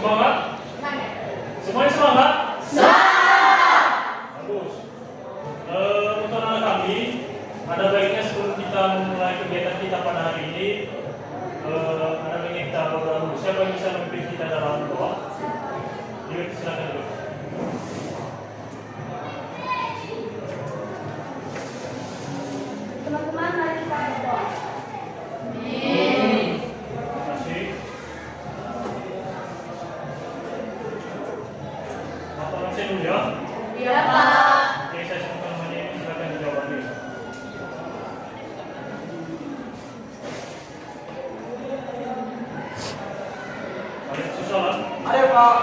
Semangat? Semangat. Semuanya semangat? Semangat. Bagus. Untuk anak kami, ada baiknya sebelum kita memulai kegiatan kita pada hari ini, ada baiknya kita berdoa dulu. Siapa yang bisa memimpin kita dalam doa? Yuk, silakan dulu. Teman-teman, mari kita berdoa. Terima kasih. Bapak absen dulu ya. Iya, Pak. Oke, saya sebutkan namanya ini, silakan dijawab dulu. Ada susulan? Ada Pak.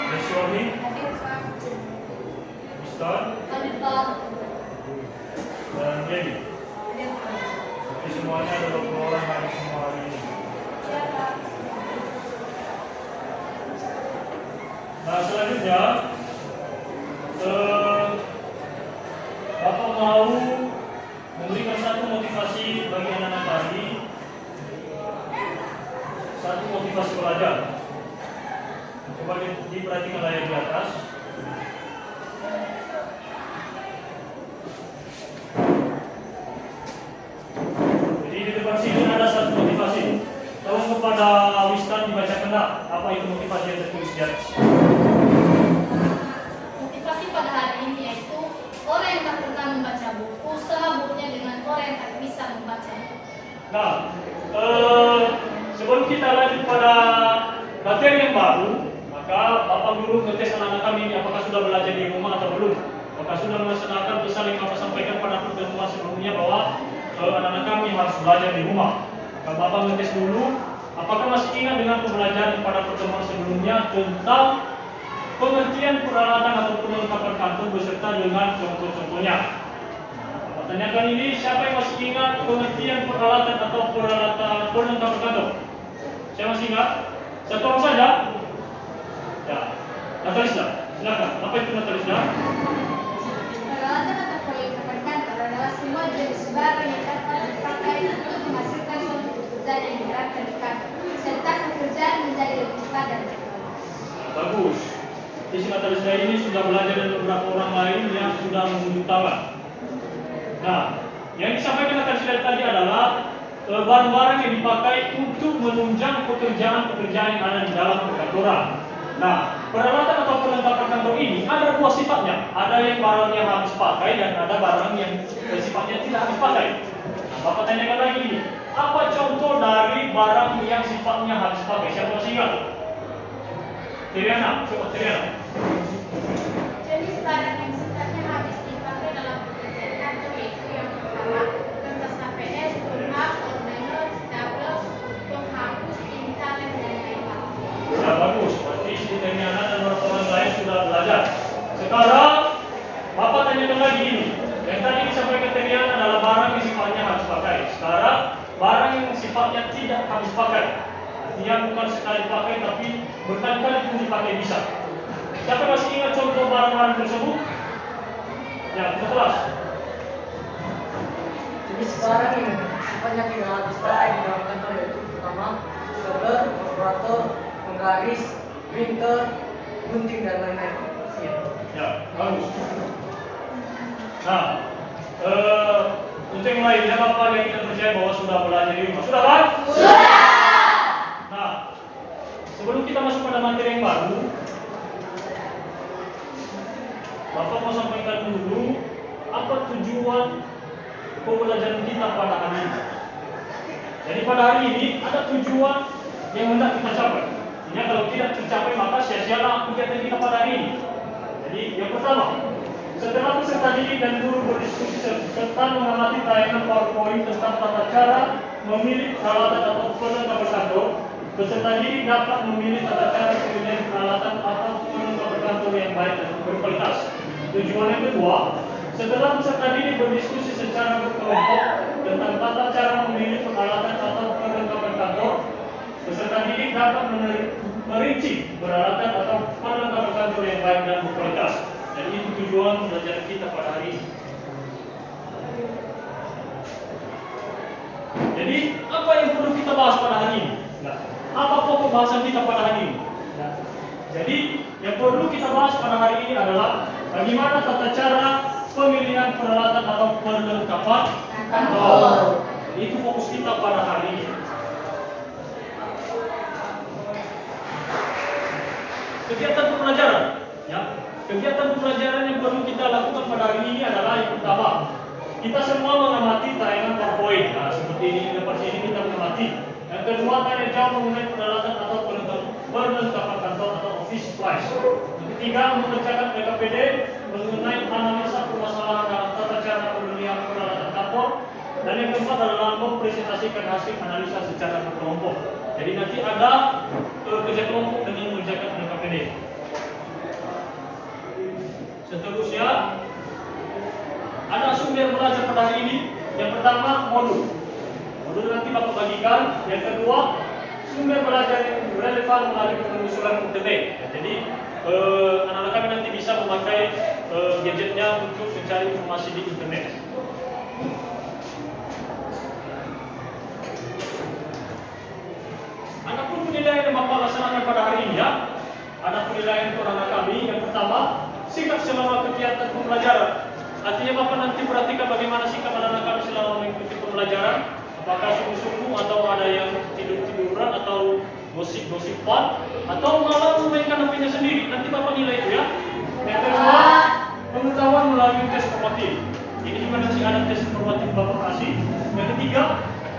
Ada suami? Hadir, Pak. Ustaz? Hadir, Pak. Dan Dewi? Hadir, Pak. Jadi semuanya ada 20 orang hari semua hari ini. Iya, Pak. Nah, selanjutnya Bapak mau memberikan satu motivasi bagi anak-anak tadi, satu motivasi belajar. Coba diperhatikan layar di atas. Jadi di depan sini ada satu motivasi. Tolong kepada Wistan dibacakanlah apa itu motivasi yang tertulis di atas. Motivasi pada hari ini yaitu orang yang tak pernah membaca buku, sama bukunya dengan orang yang tak bisa membaca. Nah, sebelum kita lanjut pada materi yang baru, maka Bapak Guru ngetes anak-anak kami ini apakah sudah belajar di rumah atau belum. Apakah sudah melaksanakan pesan yang Bapak sampaikan pada pertemuan sebelumnya bahwa anak-anak kami harus belajar di rumah. Maka Bapak ngetes dulu, apakah masih ingat dengan pembelajaran pada pertemuan sebelumnya tentang pengertian peralatan atau perlengkapan kantor beserta dengan contoh-contohnya. Bapak tanyakan ini, siapa yang masih ingat pengertian peralatan atau perlengkapan kantor? Saya masih ingat? Satu orang saja? Ya, Natalisda, silakan. Apa itu Natalisda? Peralatan atau perlengkapan kantor adalah semua jenis barang yang dapat dipakai untuk menghasilkan suatu pekerjaan yang dilakukan di kantor, serta pekerjaan menjadi lebih cepat dan cepat. Bagus. Di Natalisda ini sudah belajar dari beberapa orang lain yang sudah menunjuk tangan. Nah, yang disampaikan Natalisda tadi adalah barang-barang yang dipakai untuk menunjang pekerjaan-pekerjaan yang ada di dalam perkantoran. Nah, peralatan atau perlengkapan kantor ini ada dua sifatnya. Ada yang barang yang harus pakai dan ada barang yang sifatnya tidak harus pakai. Nah, Bapak tanyakan lagi ini, apa contoh dari barang yang sifatnya harus pakai? Siapa masih ingat? Triana, coba Triana. Jenis barang yang sifatnya habis dipakai dalam pekerjaan kantor yaitu yang pertama, kertas HPS, pulpen, ornamen, stapler, penghapus, tinta, lem, dan lain-lain. Ya bagus, berarti si Triana dan orang lain sudah belajar. Sekarang Bapak tanyakan lagi ini. Yang tadi disampaikan Triana adalah barang yang sifatnya harus pakai. Sekarang barang yang sifatnya tidak harus pakai. Artinya bukan sekali pakai tapi berkali-kali pun dipakai bisa. Siapa masih ingat contoh barang-barang tersebut? Ya, kita kelas. Jenis barang yang sifatnya tidak harus pakai di dalam kantor yaitu pertama stapler, kalkulator, penggaris, printer, gunting dan lain-lain. Ya, bagus. Nah, untuk yang lainnya Bapak yang kita percaya bahwa sudah belajar di rumah. Sudah kan? Sudah. Nah, sebelum kita masuk pada materi yang baru, Bapak mau sampaikan dulu apa tujuan pembelajaran kita pada hari ini. Jadi pada hari ini ada tujuan yang hendak kita capai. Artinya kalau tidak tercapai maka sia-sialah kegiatan kita pada hari ini. Jadi yang pertama, setelah peserta didik dan guru berdiskusi serta mengamati tayangan PowerPoint tentang tata cara memilih peralatan atau perlengkapan kantor, peserta didik dapat memilih tata cara pemilihan peralatan atau perlengkapan kantor yang baik dan berkualitas. Tujuan yang kedua, setelah peserta didik berdiskusi secara berkelompok tentang tata cara memilih peralatan atau perlengkapan kantor, peserta didik dapat merinci peralatan atau perlengkapan kantor yang baik dan berkualitas. Dan itu tujuan pembelajaran kita pada hari ini. Jadi apa yang perlu kita bahas pada hari ini? Nah, apa pokok bahasan kita pada hari ini? Nah, Jadi yang perlu kita bahas pada hari ini adalah bagaimana tata cara pemilihan peralatan atau perlengkapan kantor. Itu fokus kita pada hari ini. Kegiatan pembelajaran, ya. Kegiatan pembelajaran yang perlu kita lakukan pada hari ini adalah yang pertama, kita semua mengamati tayangan PowerPoint. Nah, seperti ini di depan sini kita mengamati. Yang kedua, tanya jawab mengenai peralatan atau perlengkapan kantor atau office supplies. Yang ketiga, mengerjakan PKPD mengenai analisa permasalahan dalam tata cara pembelian peralatan kantor. Dan yang keempat adalah mempresentasikan hasil analisa secara berkelompok. Jadi nanti ada kerja kelompok dengan mengerjakan PKPD. Seterusnya, ada sumber belajar pada hari ini. Yang pertama, modul. Modul nanti Bapak bagikan. Yang kedua, sumber belajar yang relevan melalui penelusuran internet. Ya, jadi anak-anak kami nanti bisa memakai gadgetnya untuk mencari informasi di internet. Adapun penilaian yang Bapak laksanakan pada hari ini, ya, ada penilaian untuk anak kami. Yang pertama, sikap selama kegiatan pembelajaran. Artinya Bapak nanti perhatikan bagaimana sikap anak-anak kami selama mengikuti pembelajaran. Apakah sungguh-sungguh atau ada yang tidur-tiduran atau gosip-gosipan atau malah memainkan HP-nya sendiri. Nanti Bapak nilai itu, ya. Yang kedua, pengetahuan melalui tes formatif. Ini juga nanti ada tes formatif Bapak kasih. Yang ketiga,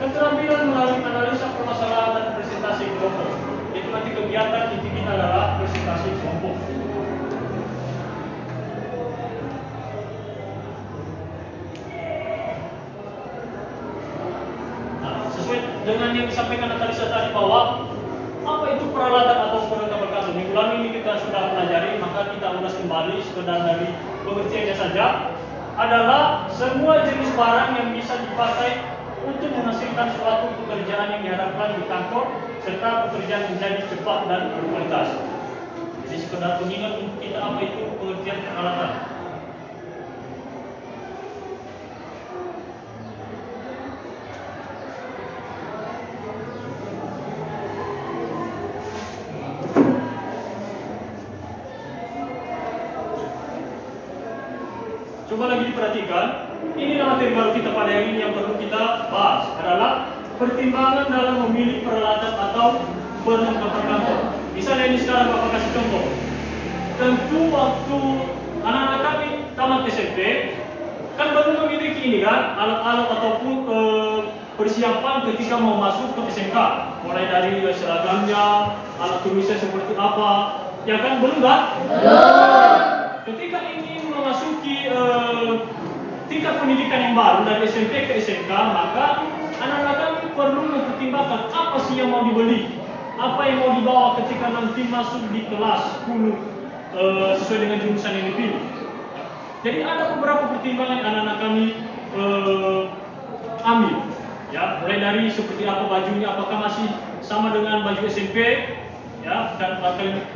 keterampilan melalui analisa permasalahan dan presentasi kelompok. Itu nanti kegiatan inti kita adalah presentasi kelompok. Dengan yang disampaikan analisa tadi bahwa apa itu peralatan atau perlengkapan kantor. Minggu lalu ini kita sudah pelajari, maka kita ulas kembali sekedar dari pengertiannya saja. Adalah semua jenis barang yang bisa dipakai untuk menghasilkan suatu pekerjaan yang diharapkan di kantor serta pekerjaan menjadi cepat dan berkualitas. Jadi sekedar pengingat untuk kita apa itu pengertian peralatan. Coba lagi diperhatikan, ini materi baru kita pada hari ini yang perlu kita bahas adalah pertimbangan dalam memilih peralatan atau perlengkapan kantor. Misalnya ini sekarang Bapak kasih contoh. Tentu waktu anak-anak kami tamat SMP, kan baru memiliki ini kan, alat-alat ataupun persiapan ketika mau masuk ke SMK. Mulai dari seragamnya, alat tulisnya seperti apa, ya kan belum kan? Belum. Ketika ingin memasuki tingkat pendidikan yang baru dari SMP ke SMK, maka anak-anak kami perlu mempertimbangkan apa sih yang mau dibeli, apa yang mau dibawa ketika nanti masuk di kelas 10 sesuai dengan jurusan yang dipilih. Jadi ada beberapa pertimbangan yang anak-anak kami ambil, ya, mulai dari seperti apa bajunya, apakah masih sama dengan baju SMP, ya, dan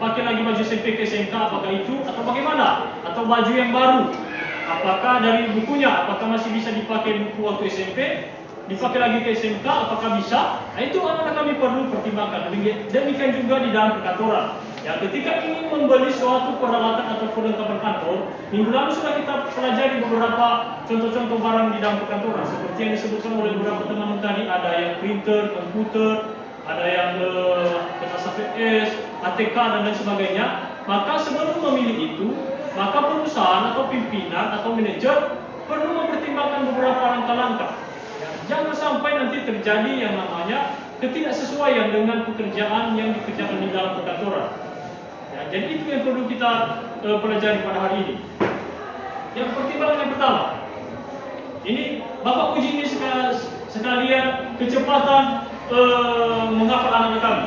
pakai lagi baju SMP ke SMK, apakah itu atau bagaimana, atau baju yang baru, apakah dari bukunya, apakah masih bisa dipakai buku waktu SMP, dipakai lagi ke SMK, apakah bisa? Nah, itu anak-anak kami perlu pertimbangkan. Demikian juga di dalam perkantoran. Ya, ketika ingin membeli suatu peralatan atau perlengkapan kantor, minggu lalu sudah kita pelajari beberapa contoh-contoh barang di dalam perkantoran, seperti yang disebutkan oleh beberapa teman tadi, ada yang printer, komputer, ada yang kertas HVS, ATK dan lain sebagainya. Maka sebelum memilih itu, maka perusahaan atau pimpinan atau manajer perlu mempertimbangkan beberapa langkah-langkah. Ya, jangan sampai nanti terjadi yang namanya ketidaksesuaian dengan pekerjaan yang dikerjakan di dalam perkantoran. Ya, jadi itu yang perlu kita pelajari pada hari ini. Yang pertimbangan yang pertama, ini Bapak uji ini sekalian kecepatan menghafal anak-anak kami.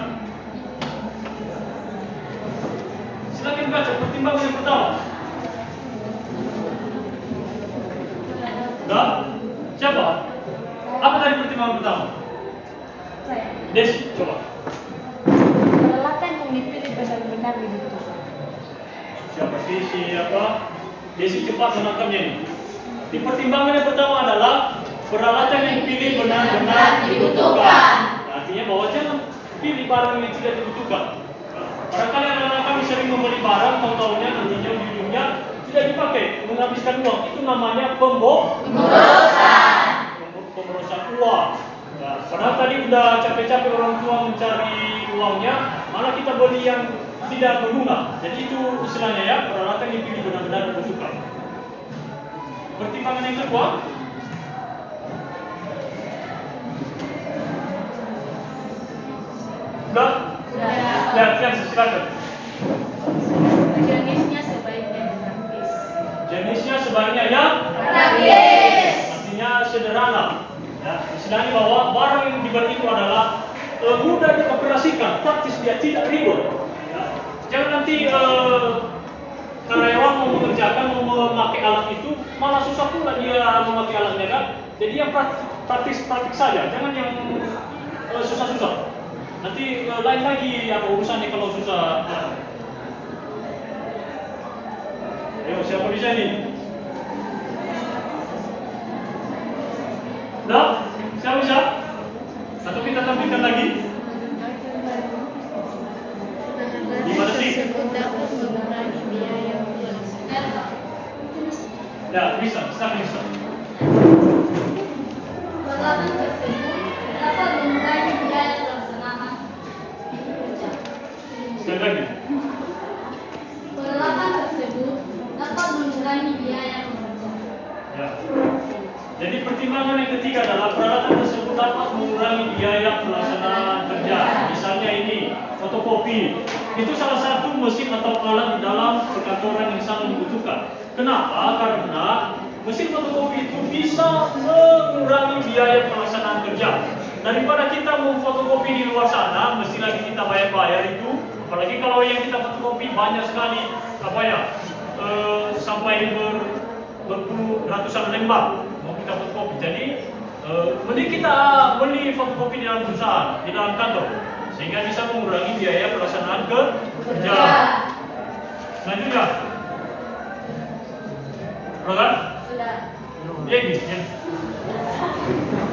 Silakan baca pertimbangan yang pertama. Dah? Siapa? Apa tadi pertimbangan pertama? Saya. Desi, coba. Peralatan yang dipilih benar-benar dibutuhkan. Siapa sih siapa? Desi cepat menangkapnya ini. Di pertimbangan yang pertama adalah peralatan yang dipilih benar-benar dibutuhkan. Artinya bahwa jangan pilih barang yang tidak dibutuhkan. Barangkali anak-anak kami sering membeli barang, tahu-tahunya nantinya ujungnya tidak dipakai, menghabiskan uang. Itu namanya pemborosan uang. Ya, padahal tadi udah capek-capek orang tua mencari uangnya, malah kita beli yang tidak berguna. Jadi itu istilahnya ya, peralatan yang dipilih benar-benar bersuka. Pertimbangan yang kedua, sudah? Ya, silakan. Jenisnya sebaiknya praktis. Jenisnya sebaiknya yang Praktis. artinya sederhana. Ya, istilahnya bahwa barang yang dibeli itu adalah mudah dioperasikan, praktis, dia tidak ribet. Ya. Jangan nanti karyawan mau mengerjakan, mau memakai alat itu, malah susah pula dia memakai alatnya kan. Jadi yang praktis saja, jangan yang susah-susah. Nanti lain lagi apa urusannya kalau susah. Ayo, siapa bisa ini? Nah, siapa bisa? Atau kita tampilkan lagi? 5 detik. Dapat mengurangi biaya pelaksanaan. Ya, bisa, bisa. Peralatan tersebut dapat mengurangi biaya pelaksanaan. Sekali lagi. Peralatan tersebut dapat mengurangi biaya pekerjaan. Ya. Jadi pertimbangan yang ketiga adalah peralatan tersebut dapat mengurangi biaya pelaksanaan kerja. Misalnya ini, fotokopi. Itu salah satu mesin atau alat di dalam perkantoran yang sangat dibutuhkan. Kenapa? Karena mesin fotokopi itu bisa mengurangi biaya pelaksanaan kerja. Daripada kita memfotokopi di luar sana, mesti lagi kita bayar itu. Apalagi kalau yang kita fotokopi banyak sekali, sampai berpuluh ratusan lembar mau kita fotokopi. Jadi mending kita beli fotokopi di dalam perusahaan, di dalam kantor, sehingga bisa mengurangi biaya pelaksanaan kerja. Selanjutnya, Rogan? Sudah. Ya, ya.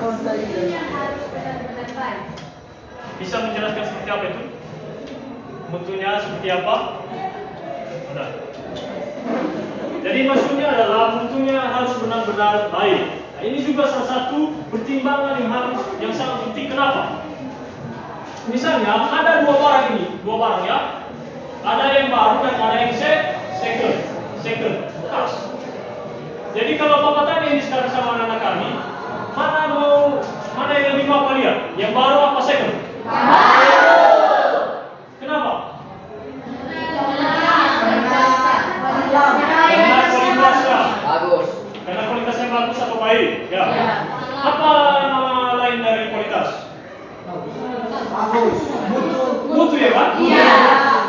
Mutunya harus benar-benar baik. Bisa menjelaskan seperti apa itu? Mutunya seperti apa? Benar. Jadi maksudnya adalah mutunya harus benar-benar baik. Nah, ini juga salah satu pertimbangan yang sangat penting. Kenapa? Misalnya ada dua barang ya. Ada yang baru dan ada yang second, bekas. Jadi kalau Bapak tanya ini sekarang sama anak kami, mana yang lebih mau kalian? Yang baru apa second? Kenapa? Karena kualitasnya Bagus. Karena kualitasnya bagus atau baik? Ya. Apa nama lain dari kualitas? Bagus. Mutu ya Pak? Iya.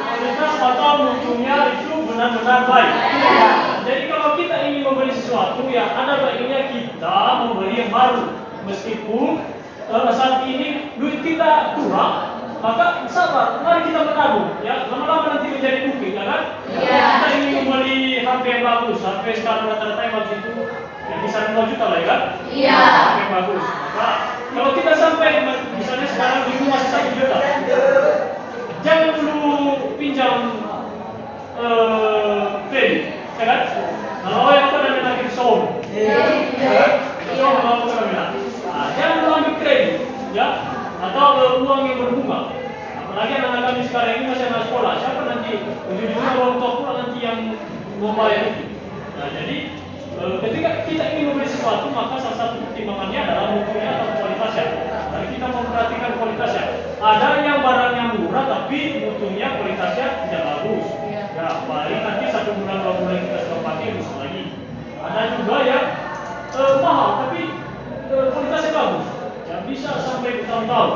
Kualitas atau mutunya itu benar-benar baik. Iya. Jadi kalau kita ingin membeli sesuatu ya ada baiknya kita membeli yang baru. Meskipun saat ini duit kita kurang, maka sabar, mari kita menabung. Ya, lama-lama nanti menjadi bukti, ya kan? Iya. Kita ingin membeli HP yang bagus, HP sekarang rata-rata yang bagus itu yang bisa 2 juta lah ya kan? Iya. HP yang bagus. Maka kalau kita sampai misalnya sekarang itu masih 1 juta, jangan dulu pinjam kredit, ya kan? Kalau yang itu ada lagi soal, soal apa namanya? Jangan dulu ambil kredit, ya, atau uang yang berbunga. Apalagi anak-anak kami sekarang ini masih anak sekolah, siapa nanti ujung-ujungnya orang tua pula nanti yang membayar itu. Nah, jadi ketika kita ingin membeli sesuatu, maka salah satu pertimbangannya adalah mutunya atau kualitasnya. Jadi kita memperhatikan kualitasnya. Ada yang barangnya murah tapi mutunya kualitasnya tidak bagus. Ya, paling nanti 1 bulan 2 bulan kita sudah pakai rusak lagi. Ada juga yang mahal tapi kualitasnya bagus. Ya, bisa sampai bertahun-tahun.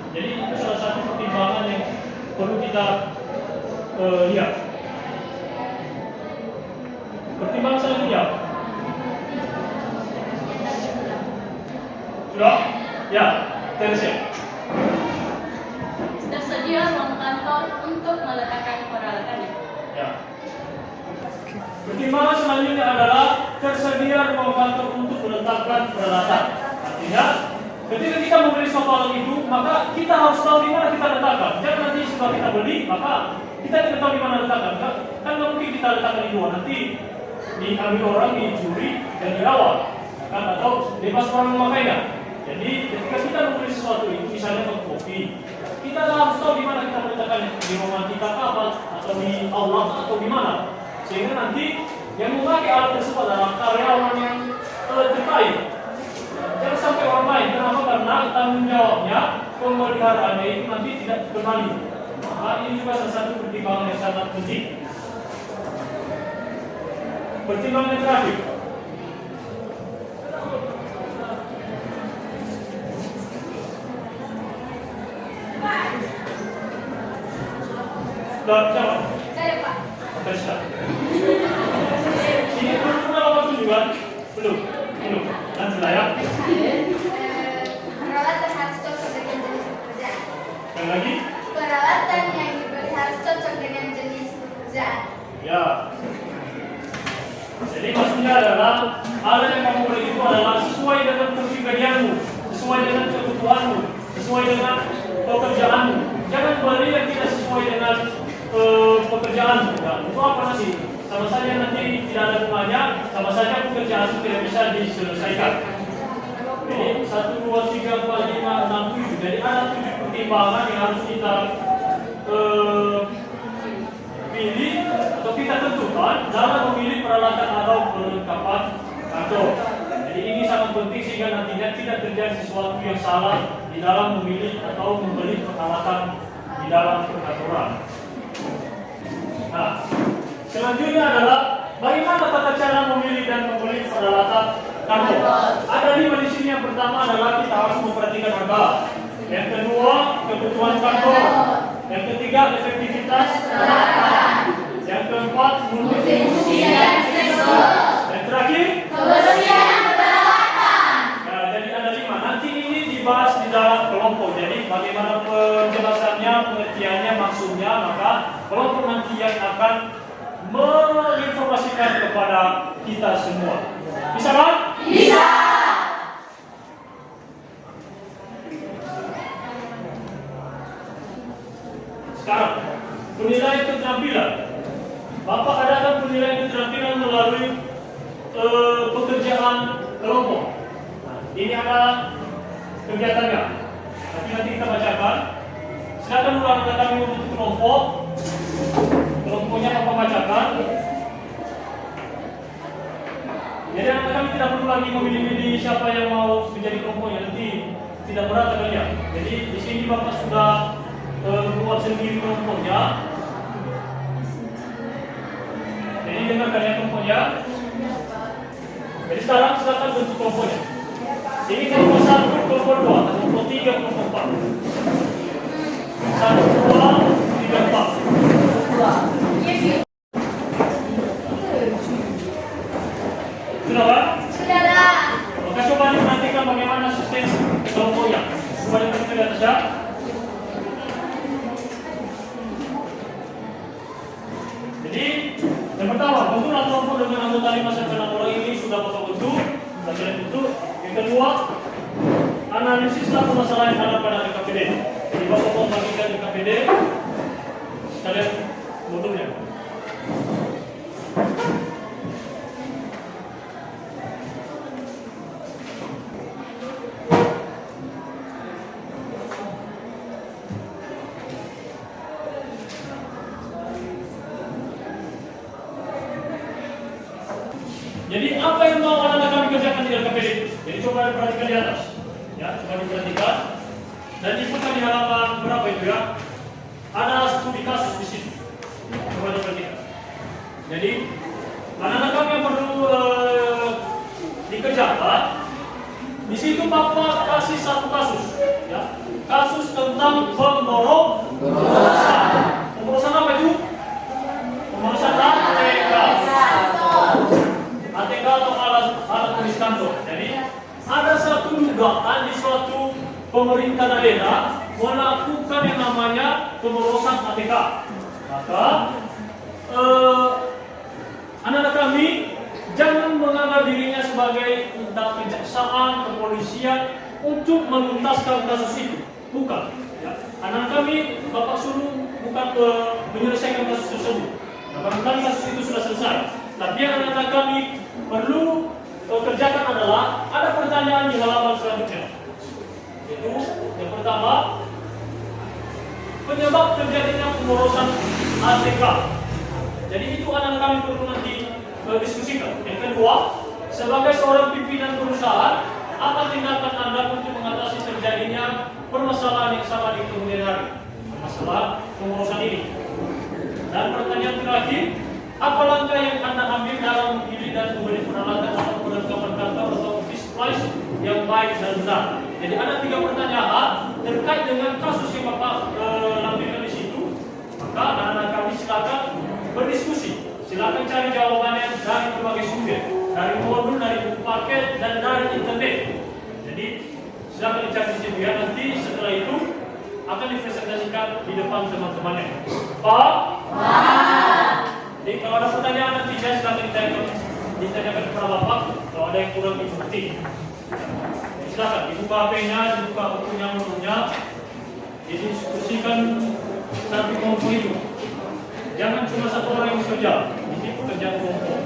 Jadi itu salah satu pertimbangan yang perlu kita lihat. Pertimbangan selanjutnya. Sudah? Ya, terusnya. Tersedia ruang kantor untuk meletakkan peralatannya. Ya. Pertimbangan selanjutnya adalah tersedia ruang kantor untuk meletakkan peralatan. Artinya Ketika kita membeli suatu alat itu, maka kita harus tahu di mana kita letakkan. Jangan nanti setelah kita beli, maka kita tidak tahu di mana letakkan. Kan nggak mungkin kita letakkan di luar, nanti diambil orang, dicuri dan dirawat, kan? Atau bebas orang memakainya. Jadi ketika kita membeli sesuatu itu, misalnya kopi, kita harus tahu di mana kita meletakkannya, di rumah kita apa, atau di aula atau di mana, sehingga nanti yang memakai alat tersebut adalah karyawan yang terkait. Jangan sampai orang lain. Kenapa? Karena tanggung jawabnya pemeliharaannya itu nanti tidak kembali. Maka ini juga salah satu pertimbangan yang sangat penting. Pertimbangan yang terakhir, jawab. Saya Pak. Tersa. Ini pernah apa tujuan? Belum. Nanti lah ya. Peralatan harus cocok dengan jenis pekerjaan. Yang lagi? Peralatan yang dibeli harus cocok dengan jenis pekerjaan. Ya. Jadi maksudnya adalah alat yang kamu beli itu adalah sesuai dengan kepribadianmu, sesuai dengan kebutuhanmu, sesuai dengan pekerjaanmu. Jangan beli yang tidak sesuai dengan pekerjaanmu. Ya, itu apa sih? Sama saja nanti tidak ada gunanya, sama saja pekerjaan itu tidak bisa diselesaikan. Jadi 1, 2, 3, 4, 5, 6, 7. Jadi ada 7 pertimbangan yang harus kita pilih atau kita tentukan dalam memilih peralatan atau perlengkapan kantor. Jadi ini sangat penting sehingga nantinya tidak terjadi sesuatu yang salah di dalam memilih atau membeli peralatan di dalam perkantoran. Nah, selanjutnya adalah bagaimana tata cara memilih dan membeli peralatan kantor. Ada 5 di sini. Yang pertama adalah kita harus memperhatikan harga. Yang kedua, kebutuhan kantor. Yang ketiga, efektivitas peralatan. Yang keempat, fungsi dan sistem. Yang terakhir, Kebersihan peralatan. nah, jadi ada 5. Nanti ini dibahas di dalam kelompok. Jadi bagaimana penjelasannya, pengertiannya, maksudnya, maka kelompok nanti yang akan menginformasikan kepada kita semua. Bisa kan? Bisa. Sekarang, penilaian keterampilan. Bapak adakan penilaian keterampilan melalui pekerjaan kelompok. Nah, ini adalah kegiatannya. Nanti kita bacakan. Silakan ulang kami untuk kelompok. Kelompoknya Bapak bacakan. Jadi anak kami tidak perlu lagi memilih-milih siapa yang mau menjadi kelompoknya, nanti tidak berat kalian. Jadi di sini Bapak sudah buat sendiri kelompoknya. Jadi dengarkan ya kelompoknya. Jadi sekarang silakan bentuk kelompoknya. Ini kelompok 1, kelompok 2, kelompok 3, kelompok 4. 1, 2, 3, 4. Sudah Pak? Sudah dah. Maka coba diperhatikan bagaimana sistem kelompoknya. Coba diperhatikan di atas ya. Jadi yang pertama, bentuklah kelompok dengan anggota 5 sampai 6 orang ini sudah Bapak bentuk, sudah kalian bentuk. Yang kedua, analisislah permasalahan yang ada pada RKPD. Jadi Bapak mau bagikan RKPD, kalian bentuknya. Jadi apa yang mau anak-anak kami kerjakan di LKPD? Jadi coba diperhatikan di atas, ya, coba diperhatikan. Dan dibuka di halaman berapa itu ya? Ada studi kasus di situ. Coba diperhatikan. Jadi anak-anak kami yang perlu dikerjakan, di situ Bapak kasih satu kasus, ya, kasus tentang pemborosan. Pemborosan apa itu? Pemborosan ATK. ATK atau alat tulis kantor. Jadi ada satu dugaan di suatu pemerintah daerah melakukan yang namanya pemborosan ATK. Maka anak-anak kami jangan menganggap dirinya sebagai entah kejaksaan, kepolisian, untuk menuntaskan kasus itu, bukan. Ya. Anak kami, Bapak suruh bukan menyelesaikan kasus tersebut. Nah, barangkali kasus itu sudah selesai. Tapi yang anak kami perlu kerjakan adalah ada pertanyaan di halaman selanjutnya. Itu yang pertama, penyebab terjadinya pemborosan ATK. Jadi itu anak kami perlu nanti diskusikan. Yang kedua, sebagai seorang pimpinan perusahaan, apa tindakan Anda untuk mengatasi terjadinya permasalahan yang sama di kemudian hari? Masalah pemborosan ini. Dan pertanyaan terakhir, apa langkah yang Anda ambil dalam memilih dan membeli peralatan atau perlengkapan kantor atau office supplies yang baik dan benar? Jadi ada 3 pertanyaan terkait dengan kasus yang Bapak lampirkan di situ. Maka anak-anak kami silakan berdiskusi. Silakan cari jawabannya dari berbagai sumber, dari modul, dari buku paket, dan dari internet. Jadi silakan dicari di situ ya. Nanti setelah itu akan dipresentasikan di depan teman-temannya. Pak? Jadi kalau ada pertanyaan nanti silakan ditanyakan kepada Bapak. Kalau ada yang kurang dimengerti, silakan dibuka HP-nya, dibuka bukunya, modulnya, didiskusikan satu kelompok itu. Jangan cuma satu orang yang bekerja. Ini pekerjaan kelompok.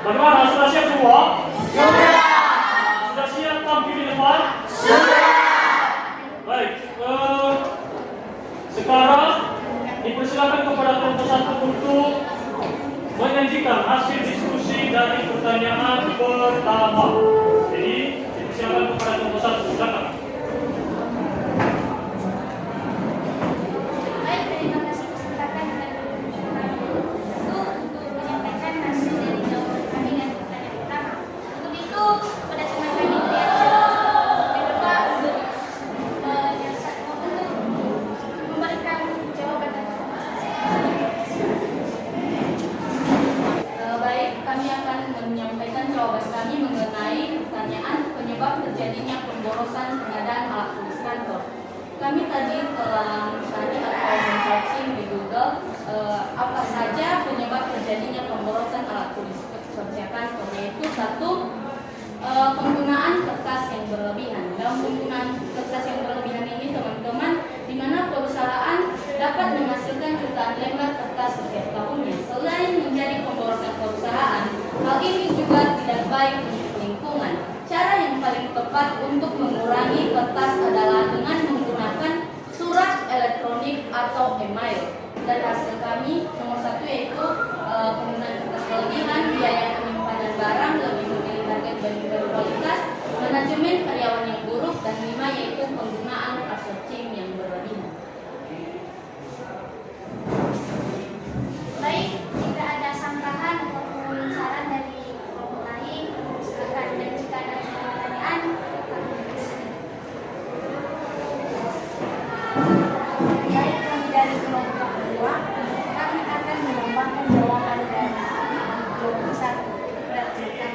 Bagaimana? Sudah siap semua? Sudah. Sudah siap tampil di depan? Sudah. Baik. Sekarang dipersilakan kepada kelompok 1 untuk menyajikan hasil diskusi dari pertanyaan pertama. Jadi dipersilakan kepada kelompok 1. Silakan. Terjadinya pemborosan pengadaan alat tulis kantor. Kami tadi telah mencari atau men-searching di Google apa saja penyebab terjadinya pemborosan alat tulis kerja kantor, yaitu 1, penggunaan kertas yang berlebihan. Dalam penggunaan kertas yang berlebihan ini teman-teman, di mana perusahaan dapat menghasilkan jutaan lembar kertas setiap tahunnya. Selain menjadi pemborosan perusahaan, hal ini juga tidak baik untuk lingkungan. Cara yang paling tepat untuk mengurangi kertas adalah dengan menggunakan surat elektronik atau email. Dari hasil kami, nomor 1 yaitu penggunaan kertas berlebihan, biaya penyimpanan barang lebih memilih target dan berkualitas, manajemen karyawan yang buruk, dan 5 yaitu penggunaan outsourcing yang berlebihan. Baik, jika ada sanggahan ataupun saran dari kelompok lain, silakan. Dan jika ada pertanyaan, Baik, kami dari kelompok kedua, kami akan mengembangkan jawaban dari kelompok 1. Perhatikan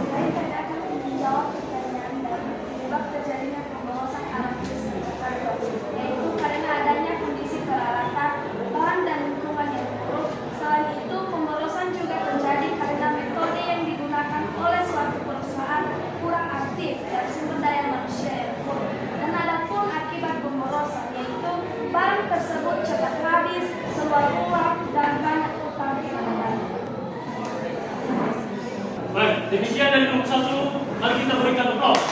baik, kami akan menjawab pertanyaan dari penyebab terjadinya pemborosan alat kesehatan, yaitu karena adanya kondisi peralatan, bahan dan lingkungan yang buruk. Selain itu, pemborosan juga terjadi karena metode yang digunakan oleh suatu perusahaan kurang aktif dan sumber daya manusia yang buruk. Dan ada pun akibat pemborosan, yaitu barang tersebut cepat habis, keluar uang, dan banyak utang piutang. Baik, demikian dari kelompok 1. Mari kita berikan aplaus.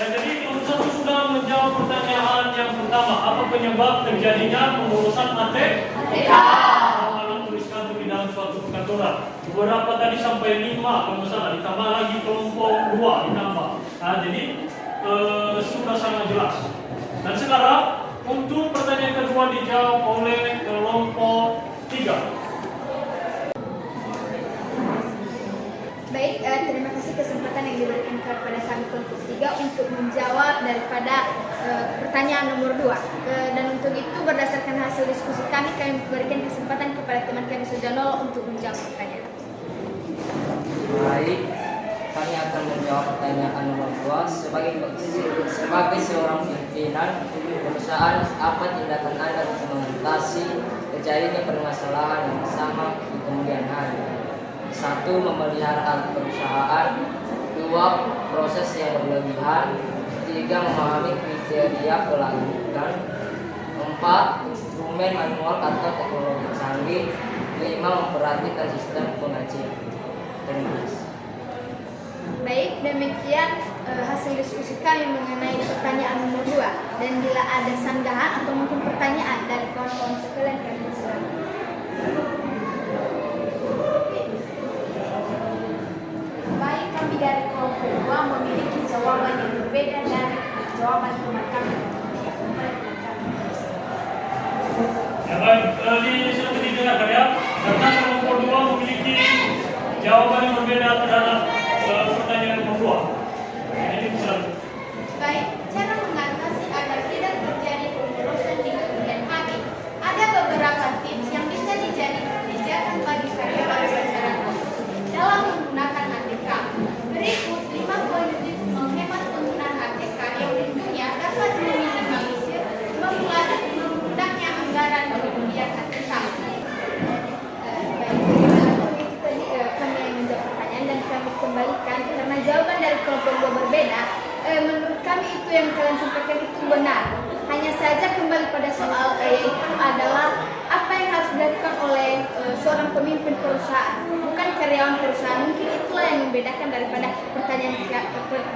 Dan jadi kelompok 1 sudah menjawab pertanyaan yang pertama, apa penyebab terjadinya pemborosan ATK? Alat tulis kantor di dalam suatu perkantoran. Beberapa tadi sampai 5 kalau nggak salah, ditambah lagi kelompok 2 ditambah. Nah, jadi sudah sangat jelas. Dan sekarang untuk pertanyaan kedua dijawab oleh kelompok 3. baik, terima kasih kesempatan yang diberikan kepada kami kelompok 3 untuk menjawab daripada pertanyaan nomor 2. Dan untuk itu berdasarkan hasil diskusi kami berikan kesempatan kepada teman kami Sujanolo untuk menjawab pertanyaan. Baik, kami akan menjawab pertanyaan nomor 2. Sebagai seorang pimpinan perusahaan, apa tindakan Anda untuk mengatasi terjadinya permasalahan yang sama di kemudian hari? 1. Memelihara alat perusahaan. 2. Proses yang berlebihan. 3. Memahami kriteria pelanggan. 4. Instrumen manual atau teknologi canggih. 5. Memperhatikan sistem pengajian. Terima kasih. Baik, demikian hasil diskusi kami mengenai pertanyaan nomor 2. Dan bila ada sanggahan atau mungkin pertanyaan dari kawan-kawan sekalian, kami silakan. Baik, kami dari kelompok 2 memiliki jawaban yang berbeda dari jawaban teman kami. Ya baik, di sini didengarkan ya. Karena kelompok 2 memiliki jawaban yang berbeda terhadap pertanyaan nomor 2. Ini bisa. Baik, cara mengatasi agar tidak terjadi pemborosan di kemudian hari. Ada beberapa tips yang bisa dijadikan kebijakan bagi karyawan secara khusus dalam menggunakan ATK. Berikut 5 poin tips menghemat penggunaan ATK yang tentunya dapat meminimalisir membludaknya anggaran di kemudian ATK. Kami yang menjawab pertanyaan dan kami kembalikan karena jawaban dari kelompok 2 berbeda. Menurut kami itu yang kalian sampaikan itu benar. Hanya saja kembali pada soal yaitu adalah apa yang harus dilakukan oleh seorang pemimpin perusahaan, bukan karyawan perusahaan. Mungkin itulah yang membedakan daripada pertanyaan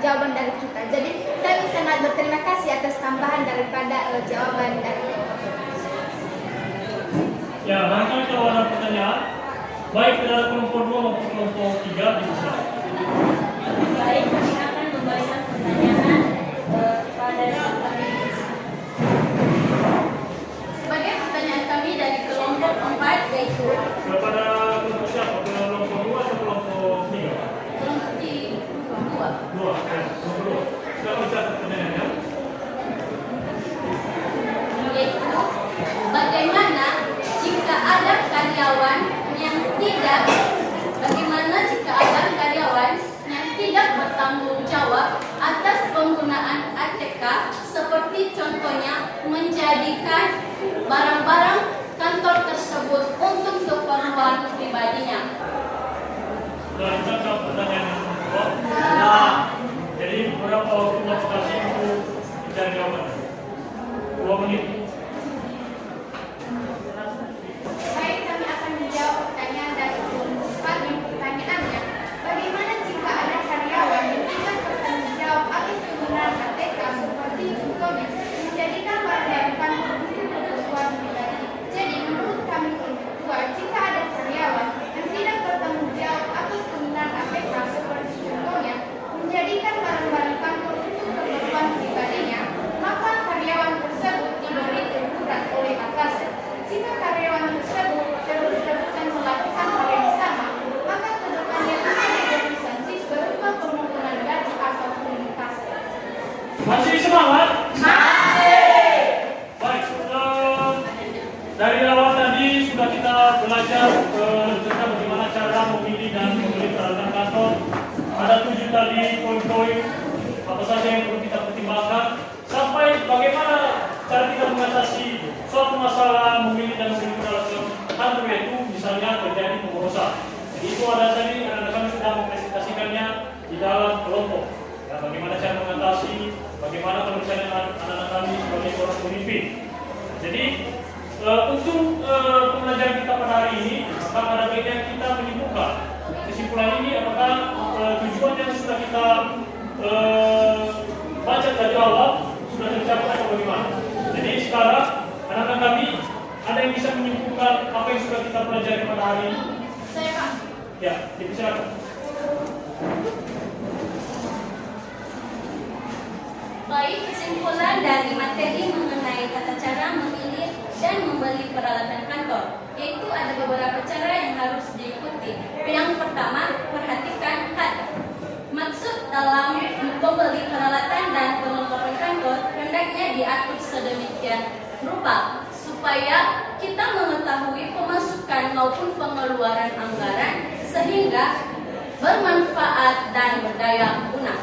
jawaban dari kita. Jadi kami sangat berterima kasih atas tambahan daripada jawaban dari. Ya, barangkali kalau ada pertanyaan, baik dari kelompok 2 maupun kelompok 3 bisa. Baik, kami akan memberikan pertanyaan kepada kami. Sebagai pertanyaan kami dari kelompok 4 yaitu Kepada kelompok siapa? Kelompok 2 atau kelompok 3? kelompok 2. 2, ya, kelompok 2. Sekarang mencatat pertanyaannya. Yaitu bagaimana jika ada karyawan yang tidak bertanggung jawab atas penggunaan ATK, seperti contohnya menjadikan barang-barang kantor tersebut untuk keperluan pribadinya. Sudah ditangkap pertanyaan yang kedua. Nah, jadi berapa waktu Mas kasih untuk mencari jawaban? 2 menit. Baik, kami akan menjawab pertanyaan dari kelompok 4 yang pertanyaannya, bagaimana jika ada karyawan yang tidak bertanggung jawab atas penggunaan ATK Masih semangat? Baik, dari awal tadi sudah kita belajar tentang bagaimana cara memilih dan membeli peralatan kantor. Ada 7 tadi poin-poin apa saja yang perlu kita pertimbangkan, sampai bagaimana cara kita mengatasi suatu masalah memilih dan membeli peralatan kantor, yaitu misalnya terjadi pemborosan. Jadi itu ada tadi anak-anak kami sudah mempresentasikannya di dalam kelompok. Ya, bagaimana cara mengatasi, bagaimana kepercayaan anak-anak kami sebagai seorang pemimpin. Jadi untuk pembelajaran kita pada hari ini, akan ada baiknya kita menyimpulkan kesimpulan ini apakah tujuan yang sudah kita baca dari awal sudah tercapai atau bagaimana. Jadi sekarang anak-anak kami ada yang bisa menyimpulkan apa yang sudah kita pelajari pada hari ini? Saya, Pak. Ya, dipersilakan. Baik, kesimpulan dari materi mengenai tata cara memilih dan membeli peralatan kantor, yaitu ada beberapa cara yang harus diikuti. Yang pertama, perhatikan HAT. Maksud dalam membeli peralatan dan perlengkapan kantor hendaknya diatur sedemikian rupa supaya kita mengetahui pemasukan maupun pengeluaran anggaran sehingga bermanfaat dan berdaya guna.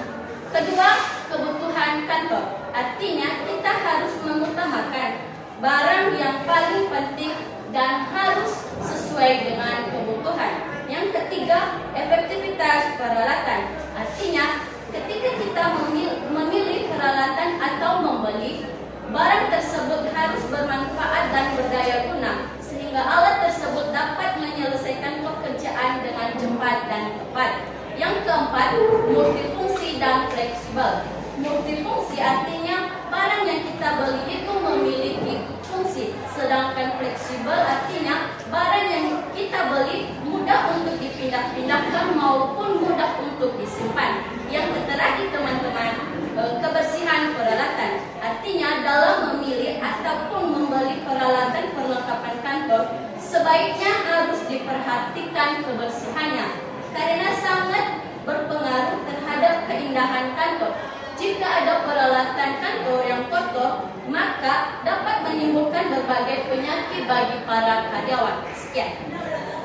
Kedua, kebutuhan kantor. Artinya kita harus mengutamakan barang yang paling penting dan harus sesuai dengan kebutuhan. Yang ketiga, efektivitas peralatan. Artinya, ketika kita memilih peralatan atau membeli, barang tersebut harus bermanfaat dan berdaya guna, sehingga alat tersebut dapat menyelesaikan pekerjaan dengan cepat dan tepat. Yang keempat, multifungsi dan fleksibel. Multifungsi artinya barang yang kita beli itu memiliki fungsi, sedangkan fleksibel artinya barang yang kita beli mudah untuk dipindah-pindahkan maupun mudah untuk disimpan. Yang terakhir teman-teman, kebersihan peralatan. Artinya dalam memilih ataupun membeli peralatan perlengkapan kantor, sebaiknya harus diperhatikan kebersihannya karena sangat berpengaruh terhadap keindahan kantor. Jika ada peralatan kantor yang kotor, maka dapat menimbulkan berbagai penyakit bagi para karyawan. Sekian.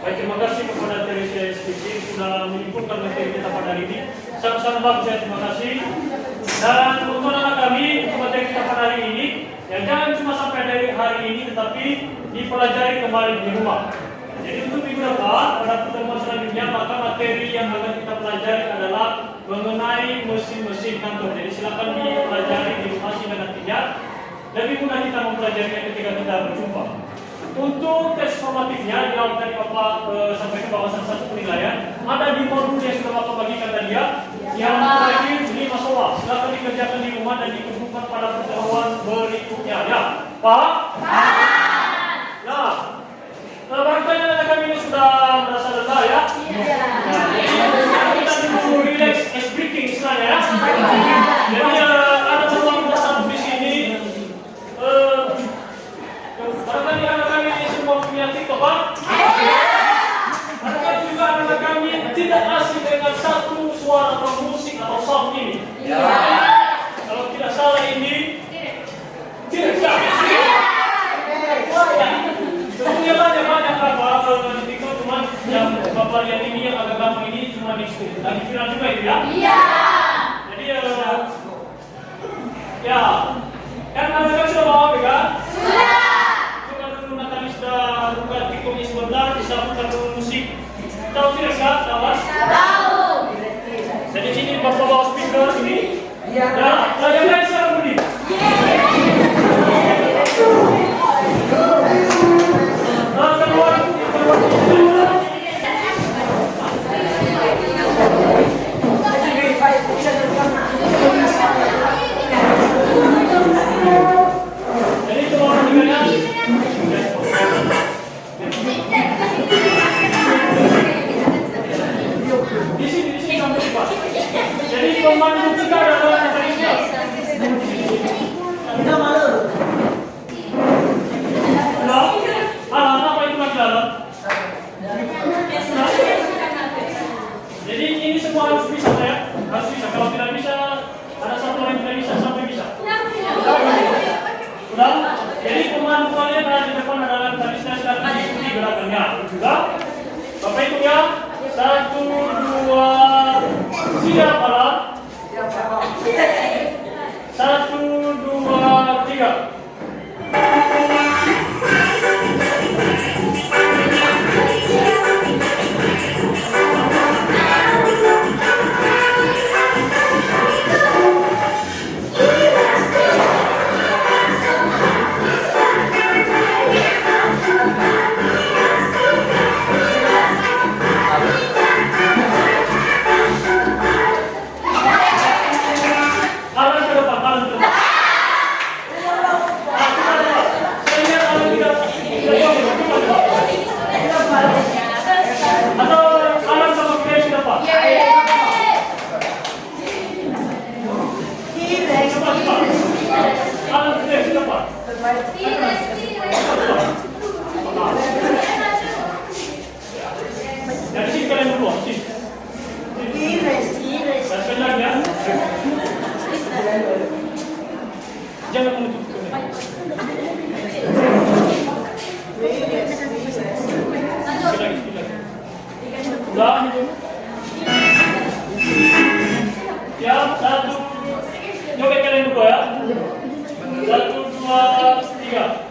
Baik, terima kasih kepada Teresia SPC sudah menyimpulkan materi kita pada hari ini. Sangat-sangat bagus ya, terima kasih. Dan untuk anak kami, untuk materi kita pada hari ini, ya jangan cuma sampai dari hari ini, tetapi dipelajari kembali di rumah. Jadi untuk minggu depan, pada pertemuan selanjutnya, maka materi yang akan kita pelajari adalah mengenai mesin-mesin kantor. Jadi silakan dipelajari di rumah sehingga nantinya lebih mudah kita mempelajarinya ketika kita berjumpa. Untuk tes formatifnya, di awal tadi Bapak sampaikan bahwa salah satu penilaian ada di modul yang sudah Bapak bagikan tadi ya. Yang terakhir 5 soal. Silakan dikerjakan di rumah dan dikumpulkan pada pertemuan berikutnya. Ya, Pak? Nah, barangkali anak kami ini sudah merasa lelah ya. Kita dulu relax as breathing istilahnya ya. Jadi ada ruang bersama di sini. Barangkali anak kami ini semua punya TikTok, Pak? Barangkali juga anak kami tidak asing dengan satu suara atau musik atau sound ini. Kalau tidak salah ini tidak. Tentunya banyak apa di TikTok, cuman yang Bapak lihat ini yang agak gampang ini cuma di YouTube. Lagi viral juga itu ya? Iya. Jadi ya, kan anak-anak sudah bawa kan? Sudah. Coba dulu Natali sudah buka TikToknya sebentar, bisa buka dulu musik. Tahu tidak Kak? Tahu. Jadi sini Bapak bawa speaker sini. Iya. Ya, saya kan sekarang bunyi. Jadi semua orang dengarnya. Di sini sampai Pak. Jadi pemandu kita adalah Natalisha. 3. Alan ke depan, Alan ke depan. Saya Alan tidak atau Alan sama Grace ke depan. Cepat, cepat. Alan Grace ke depan. Dari sini kalian berdua, sini. Dan sekali lagi ya. Jangan menutup kamera. Sekali lagi. Udah. Ya, 1. Joget kalian berdua ya. 1, 2, 3.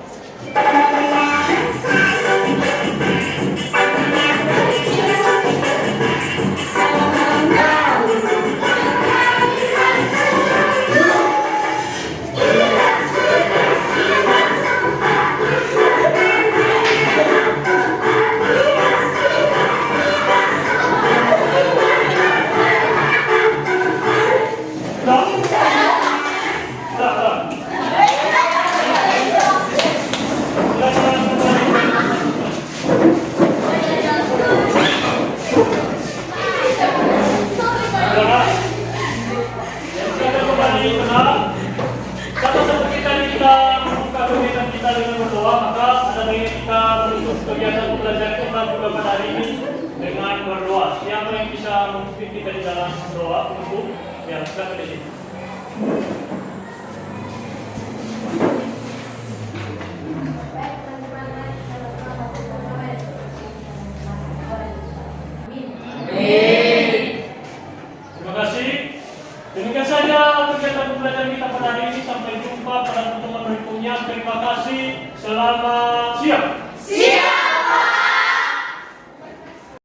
Kegiatan pembelajaran kita juga pada hari ini dengan berdoa. Siapa yang bisa memimpin kita di dalam doa untuk ya silakan di sini. Terima kasih. Demikian saja kegiatan pembelajaran kita pada hari ini. Sampai jumpa pada pertemuan berikutnya. Terima kasih. Selamat